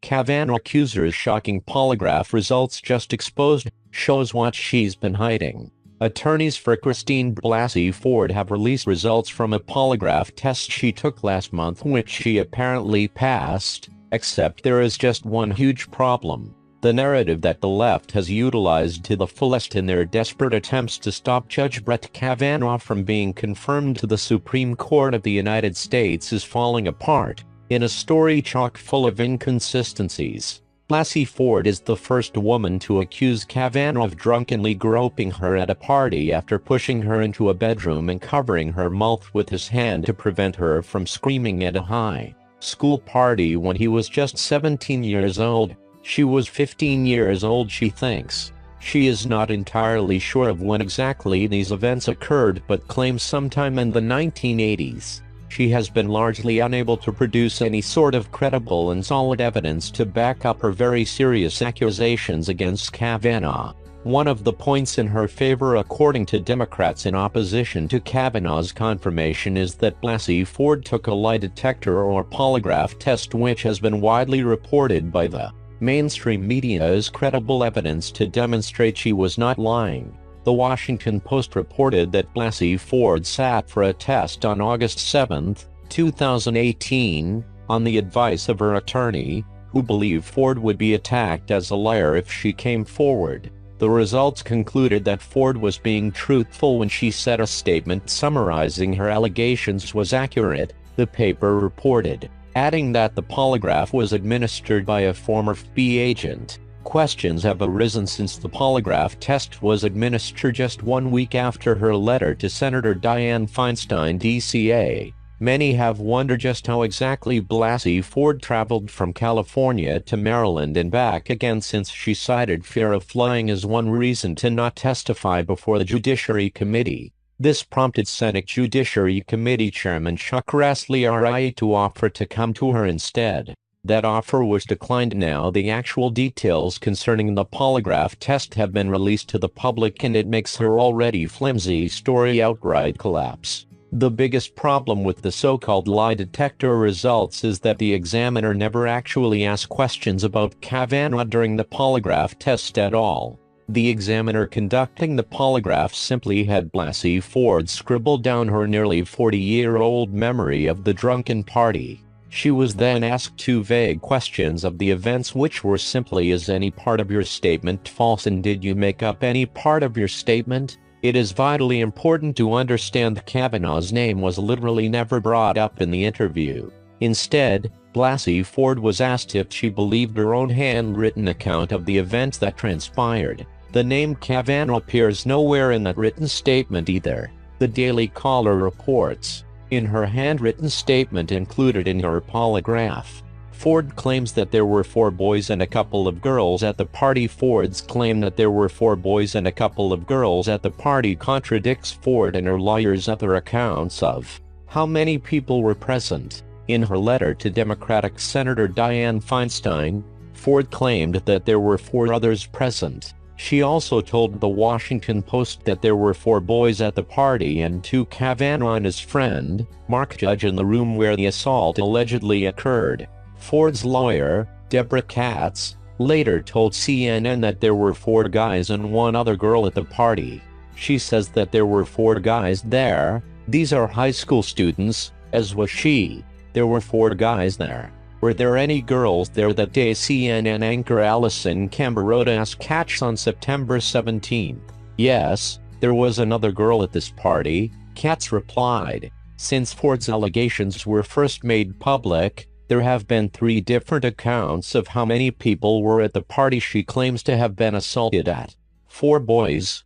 Kavanaugh accuser's shocking polygraph results just exposed, shows what she's been hiding. Attorneys for Christine Blasey Ford have released results from a polygraph test she took last month which she apparently passed, except there is just one huge problem. The narrative that the left has utilized to the fullest in their desperate attempts to stop Judge Brett Kavanaugh from being confirmed to the Supreme Court of the United States is falling apart, in a story chock full of inconsistencies. Blasey Ford is the first woman to accuse Kavanaugh of drunkenly groping her at a party after pushing her into a bedroom and covering her mouth with his hand to prevent her from screaming at a high school party when he was just 17 years old. She was 15 years old, she thinks. She is not entirely sure of when exactly these events occurred but claims sometime in the 1980s. She has been largely unable to produce any sort of credible and solid evidence to back up her very serious accusations against Kavanaugh. One of the points in her favor according to Democrats in opposition to Kavanaugh's confirmation is that Blasey Ford took a lie detector or polygraph test which has been widely reported by the mainstream media as credible evidence to demonstrate she was not lying. The Washington Post reported that Blasey Ford sat for a test on August 7, 2018, on the advice of her attorney, who believed Ford would be attacked as a liar if she came forward. The results concluded that Ford was being truthful when she said a statement summarizing her allegations was accurate, the paper reported, adding that the polygraph was administered by a former FBI agent. Questions have arisen since the polygraph test was administered just 1 week after her letter to Senator Dianne Feinstein DCA. Many have wondered just how exactly Blasey Ford traveled from California to Maryland and back again, since she cited fear of flying as one reason to not testify before the Judiciary Committee. This prompted Senate Judiciary Committee Chairman Chuck Grassley to offer to come to her instead. That offer was declined. Now the actual details concerning the polygraph test have been released to the public and it makes her already flimsy story outright collapse. The biggest problem with the so-called lie detector results is that the examiner never actually asked questions about Kavanaugh during the polygraph test at all. The examiner conducting the polygraph simply had Blasey Ford scribble down her nearly 40-year-old memory of the drunken party. She was then asked two vague questions of the events which were simply, is any part of your statement false and did you make up any part of your statement? It is vitally important to understand Kavanaugh's name was literally never brought up in the interview. Instead, Blasey Ford was asked if she believed her own handwritten account of the events that transpired. The name Kavanaugh appears nowhere in that written statement either. The Daily Caller reports, in her handwritten statement included in her polygraph, Ford claims that there were 4 boys and a couple of girls at the party. Ford's claim that there were 4 boys and a couple of girls at the party contradicts Ford and her lawyer's other accounts of how many people were present. In her letter to Democratic Senator Dianne Feinstein, Ford claimed that there were 4 others present. She also told the Washington Post that there were 4 boys at the party and 2 Kavanaugh and his friend, Mark Judge, in the room where the assault allegedly occurred. Ford's lawyer, Deborah Katz, later told CNN that there were 4 guys and 1 other girl at the party. She says that there were 4 guys there. These are high school students, as was she. There were 4 guys there. Were there any girls there that day? CNN anchor Allison Camberota asked Katz on September 17. Yes, there was another girl at this party, Katz replied. Since Ford's allegations were first made public, there have been 3 different accounts of how many people were at the party she claims to have been assaulted at. 4 boys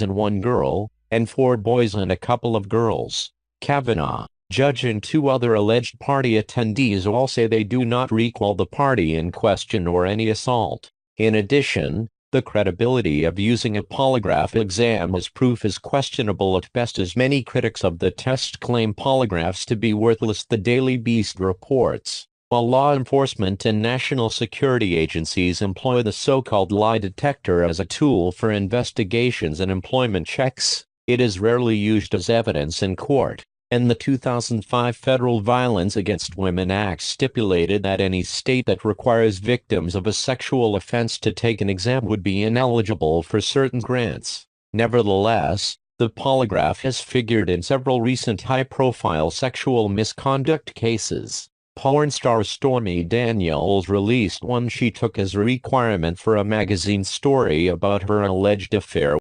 and 1 girl, and 4 boys and a couple of girls. Kavanaugh, Judge and 2 other alleged party attendees all say they do not recall the party in question or any assault. In addition, the credibility of using a polygraph exam as proof is questionable at best, as many critics of the test claim polygraphs to be worthless. The Daily Beast reports, while law enforcement and national security agencies employ the so-called lie detector as a tool for investigations and employment checks, it is rarely used as evidence in court. and the 2005 Federal Violence Against Women Act stipulated that any state that requires victims of a sexual offense to take an exam would be ineligible for certain grants. Nevertheless, the polygraph has figured in several recent high-profile sexual misconduct cases. Porn star Stormy Daniels released one she took as a requirement for a magazine story about her alleged affair